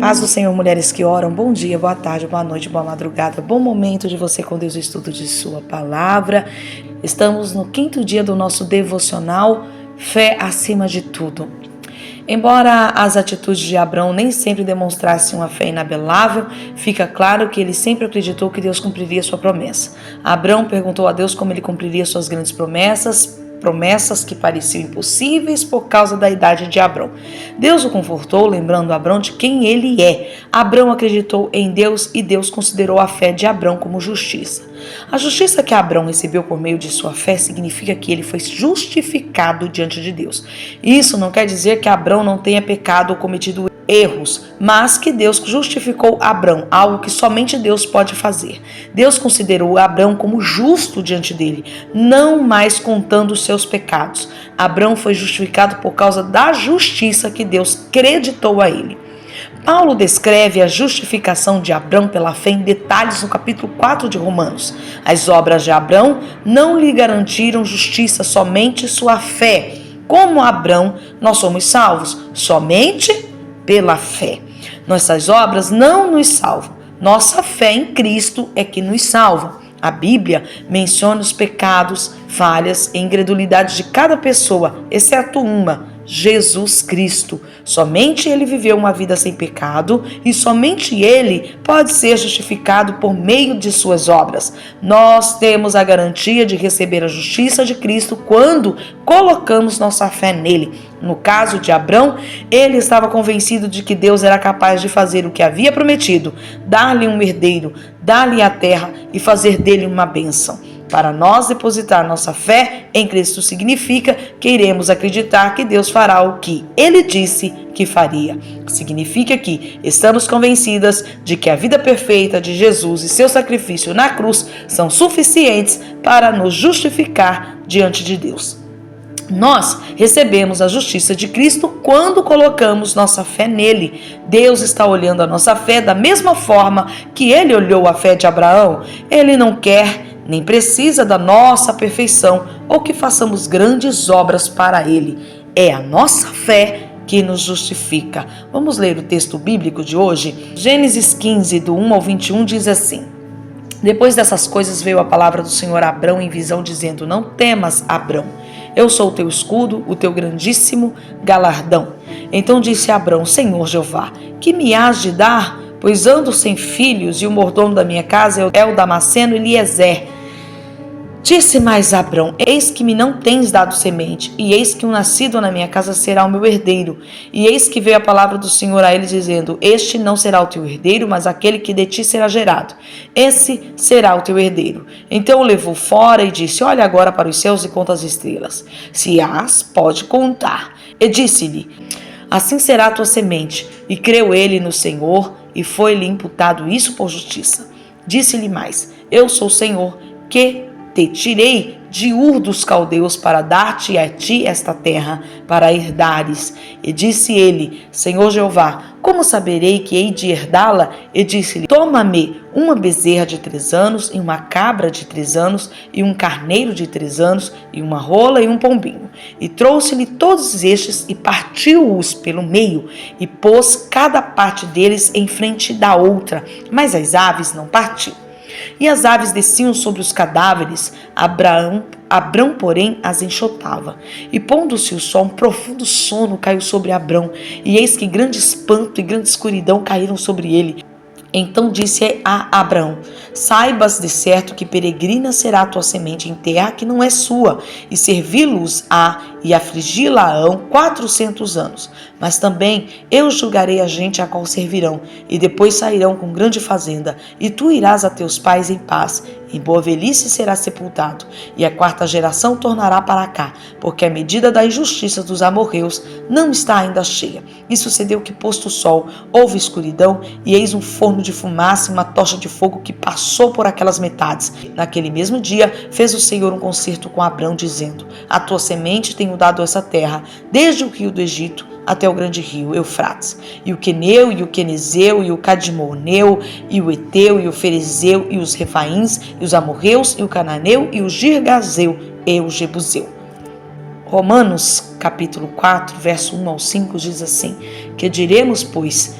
Paz do Senhor, mulheres que oram, bom dia, boa tarde, boa noite, boa madrugada, bom momento de você com Deus, o estudo de sua palavra. Estamos no 5º dia do nosso devocional, fé acima de tudo. Embora as atitudes de Abrão nem sempre demonstrassem uma fé inabelável, fica claro que ele sempre acreditou que Deus cumpriria sua promessa. Abrão perguntou a Deus como ele cumpriria suas grandes promessas que pareciam impossíveis por causa da idade de Abrão. Deus o confortou, lembrando Abrão de quem ele é. Abrão acreditou em Deus e Deus considerou a fé de Abrão como justiça. A justiça que Abrão recebeu por meio de sua fé significa que ele foi justificado diante de Deus. Isso não quer dizer que Abrão não tenha pecado ou cometido erros, mas que Deus justificou Abrão, algo que somente Deus pode fazer. Deus considerou Abrão como justo diante dele, não mais contando os seus pecados. Abrão foi justificado por causa da justiça que Deus creditou a ele. Paulo descreve a justificação de Abrão pela fé em detalhes no capítulo 4 de Romanos. As obras de Abrão não lhe garantiram justiça, somente sua fé. Como Abrão, nós somos salvos somente pela fé. Nossas obras não nos salvam. Nossa fé em Cristo é que nos salva. A Bíblia menciona os pecados, falhas e incredulidades de cada pessoa, exceto uma: Jesus Cristo. Somente ele viveu uma vida sem pecado e somente ele pode ser justificado por meio de suas obras. Nós temos a garantia de receber a justiça de Cristo quando colocamos nossa fé nele. No caso de Abrão, ele estava convencido de que Deus era capaz de fazer o que havia prometido, dar-lhe um herdeiro, dar-lhe a terra e fazer dele uma bênção. Para nós depositar nossa fé em Cristo significa que iremos acreditar que Deus fará o que Ele disse que faria. Significa que estamos convencidas de que a vida perfeita de Jesus e seu sacrifício na cruz são suficientes para nos justificar diante de Deus. Nós recebemos a justiça de Cristo quando colocamos nossa fé nele. Deus está olhando a nossa fé da mesma forma que ele olhou a fé de Abraão. Ele não quer nem precisa da nossa perfeição ou que façamos grandes obras para ele. É a nossa fé que nos justifica. Vamos ler o texto bíblico de hoje? Gênesis 15, do 1 ao 21, diz assim: Depois dessas coisas veio a palavra do Senhor a Abrão em visão, dizendo: Não temas, Abrão, eu sou o teu escudo, o teu grandíssimo galardão. Então disse Abrão: Senhor Jeová, que me hás de dar? Pois ando sem filhos, e o mordomo da minha casa é o Damasceno Eliezer. Disse mais Abrão: Eis que me não tens dado semente, e eis que um nascido na minha casa será o meu herdeiro. E eis que veio a palavra do Senhor a ele, dizendo: Este não será o teu herdeiro, mas aquele que de ti será gerado. Esse será o teu herdeiro. Então o levou fora e disse: Olha agora para os céus e conta as estrelas, se as pode contar. E disse-lhe: Assim será a tua semente. E creu ele no Senhor, e foi-lhe imputado isso por justiça. Disse-lhe mais: Eu sou o Senhor, que te tirei de Ur dos caldeus para dar-te a ti esta terra, para herdares. E disse ele: Senhor Jeová, como saberei que hei de herdá-la? E disse-lhe: Toma-me uma bezerra de 3 anos, e uma cabra de 3 anos, e um carneiro de 3 anos, e uma rola e um pombinho. E trouxe-lhe todos estes, e partiu-os pelo meio, e pôs cada parte deles em frente da outra, mas as aves não partiu. E as aves desciam sobre os cadáveres, Abrão, porém, as enxotava. E pondo-se o sol, um profundo sono caiu sobre Abrão, e eis que grande espanto e grande escuridão caíram sobre ele. Então disse a Abrão: Saibas de certo que peregrina será a tua semente em terra que não é sua, e servi-los-á e afligi-la-ão 400 anos. Mas também eu julgarei a gente a qual servirão, e depois sairão com grande fazenda, e tu irás a teus pais em paz. Em boa velhice será sepultado, e a 4ª geração tornará para cá, porque a medida da injustiça dos amorreus não está ainda cheia. E sucedeu que, posto o sol, houve escuridão, e eis um forno de fumaça e uma tocha de fogo que passou por aquelas metades. Naquele mesmo dia fez o Senhor um concerto com Abrão, dizendo: A tua semente tenho dado essa terra, desde o rio do Egito até o grande rio Eufrates, e o queneu, e o quenezeu, e o cadmoneu, e o eteu, e o ferezeu, e os refaíns, e os amorreus, e o cananeu, e o girgazeu, e o jebuseu. Romanos capítulo 4, verso 1 ao 5 diz assim: Que diremos, pois?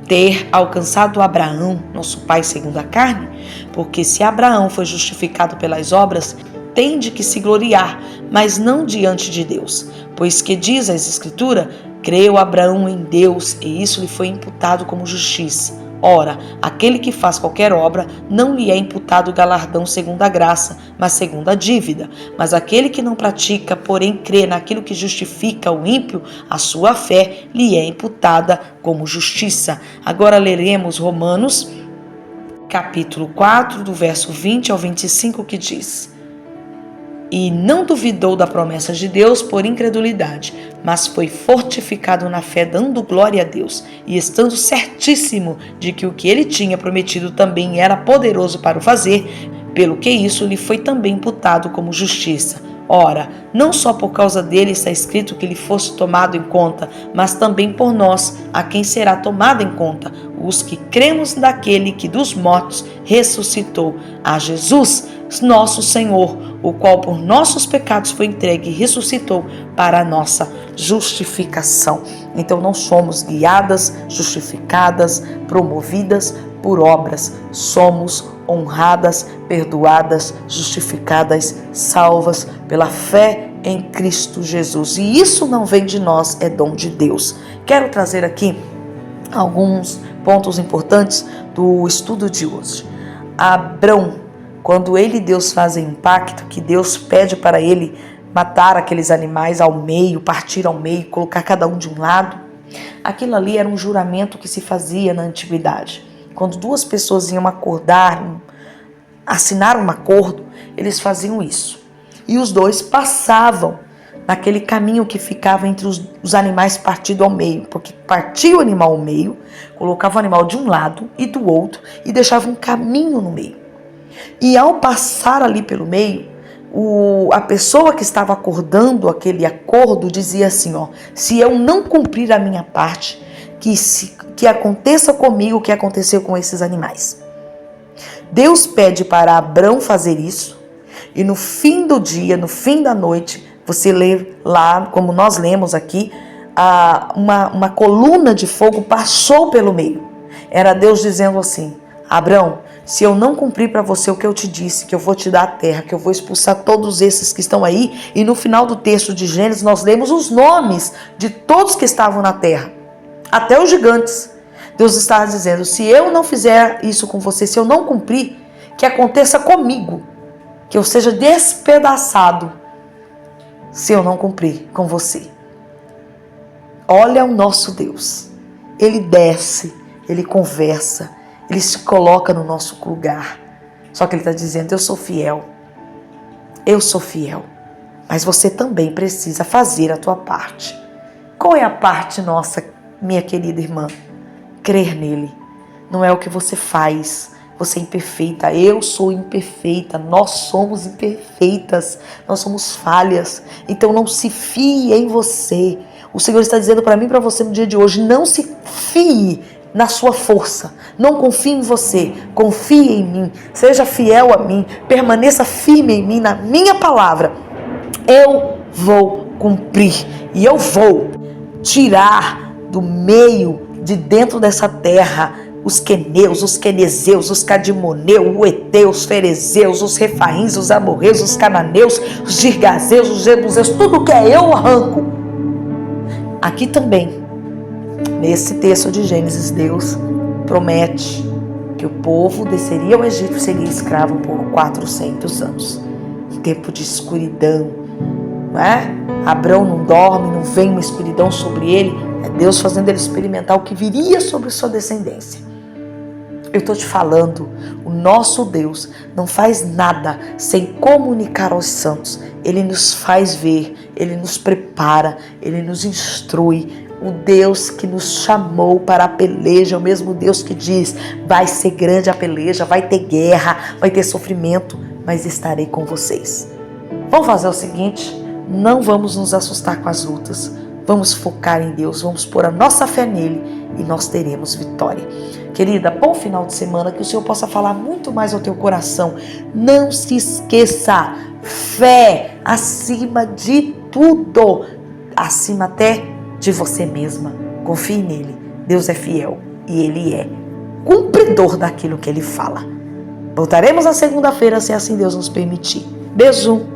ter alcançado Abraão, nosso pai segundo a carne? Porque se Abraão foi justificado pelas obras, tem de que se gloriar, mas não diante de Deus. Pois que diz as Escrituras, creu Abraão em Deus, e isso lhe foi imputado como justiça. Ora, aquele que faz qualquer obra, não lhe é imputado galardão segundo a graça, mas segundo a dívida. Mas aquele que não pratica, porém crê naquilo que justifica o ímpio, a sua fé lhe é imputada como justiça. Agora leremos Romanos, capítulo 4, do verso 20 ao 25, que diz: E não duvidou da promessa de Deus por incredulidade, mas foi fortificado na fé, dando glória a Deus, e estando certíssimo de que o que ele tinha prometido também era poderoso para o fazer, pelo que isso lhe foi também imputado como justiça. Ora, não só por causa dele está escrito que ele fosse tomado em conta, mas também por nós, a quem será tomado em conta, os que cremos naquele que dos mortos ressuscitou, a Jesus, nosso Senhor, o qual por nossos pecados foi entregue e ressuscitou para a nossa justificação. Então não somos guiadas, justificadas, promovidas por obras, somos honradas, perdoadas, justificadas, salvas pela fé em Cristo Jesus. E isso não vem de nós, é dom de Deus. Quero trazer aqui alguns pontos importantes do estudo de hoje. Abrão, quando ele e Deus fazem um pacto, que Deus pede para ele matar aqueles animais ao meio, partir ao meio, colocar cada um de um lado, aquilo ali era um juramento que se fazia na antiguidade. Quando duas pessoas iam acordar, assinar um acordo, eles faziam isso. E os dois passavam naquele caminho que ficava entre os animais partidos ao meio, porque partia o animal ao meio, colocava o animal de um lado e do outro e deixava um caminho no meio. E ao passar ali pelo meio, a pessoa que estava acordando aquele acordo dizia assim, se eu não cumprir a minha parte, que aconteça comigo o que aconteceu com esses animais. Deus pede para Abrão fazer isso, e no fim do dia, no fim da noite, você lê lá, como nós lemos aqui, uma coluna de fogo passou pelo meio. Era Deus dizendo assim, Abrão, se eu não cumprir para você o que eu te disse, que eu vou te dar a terra, que eu vou expulsar todos esses que estão aí, e no final do texto de Gênesis nós lemos os nomes de todos que estavam na terra, até os gigantes. Deus está dizendo, se eu não fizer isso com você, se eu não cumprir, que aconteça comigo, que eu seja despedaçado, se eu não cumprir com você. Olha o nosso Deus, Ele desce, Ele conversa, Ele se coloca no nosso lugar. Só que Ele está dizendo, eu sou fiel, mas você também precisa fazer a tua parte. Qual é a parte nossa, minha querida irmã? Crer nele. Não é o que você faz. Você é imperfeita, eu sou imperfeita, nós somos imperfeitas, nós somos falhas. Então não se fie em você. O Senhor está dizendo para mim e para você no dia de hoje, não se fie na sua força, não confie em você, confie em mim, seja fiel a mim, permaneça firme em mim, na minha palavra. Eu vou cumprir e eu vou tirar do meio, de dentro dessa terra, os queneus, os quenezeus, os cadimoneus, os eteus, os ferezeus, os refaíns, os amorreus, os cananeus, os girgazeus, os jebuseus, tudo que é eu arranco. Aqui também, nesse texto de Gênesis, Deus promete que o povo desceria ao Egito e seria escravo por 400 anos. Um tempo de escuridão, não é? Abrão não dorme, não vem uma escuridão sobre ele. É Deus fazendo ele experimentar o que viria sobre sua descendência. Eu estou te falando, o nosso Deus não faz nada sem comunicar aos santos. Ele nos faz ver, Ele nos prepara, Ele nos instrui. O Deus que nos chamou para a peleja, o mesmo Deus que diz, vai ser grande a peleja, vai ter guerra, vai ter sofrimento, mas estarei com vocês. Vamos fazer o seguinte, não vamos nos assustar com as lutas, vamos focar em Deus, vamos pôr a nossa fé nele e nós teremos vitória. Querida, bom final de semana, que o Senhor possa falar muito mais ao teu coração. Não se esqueça, fé acima de tudo, acima até de você mesma. Confie nele, Deus é fiel. e Ele é cumpridor daquilo que Ele fala. Voltaremos na segunda-feira, se assim Deus nos permitir. Beijo!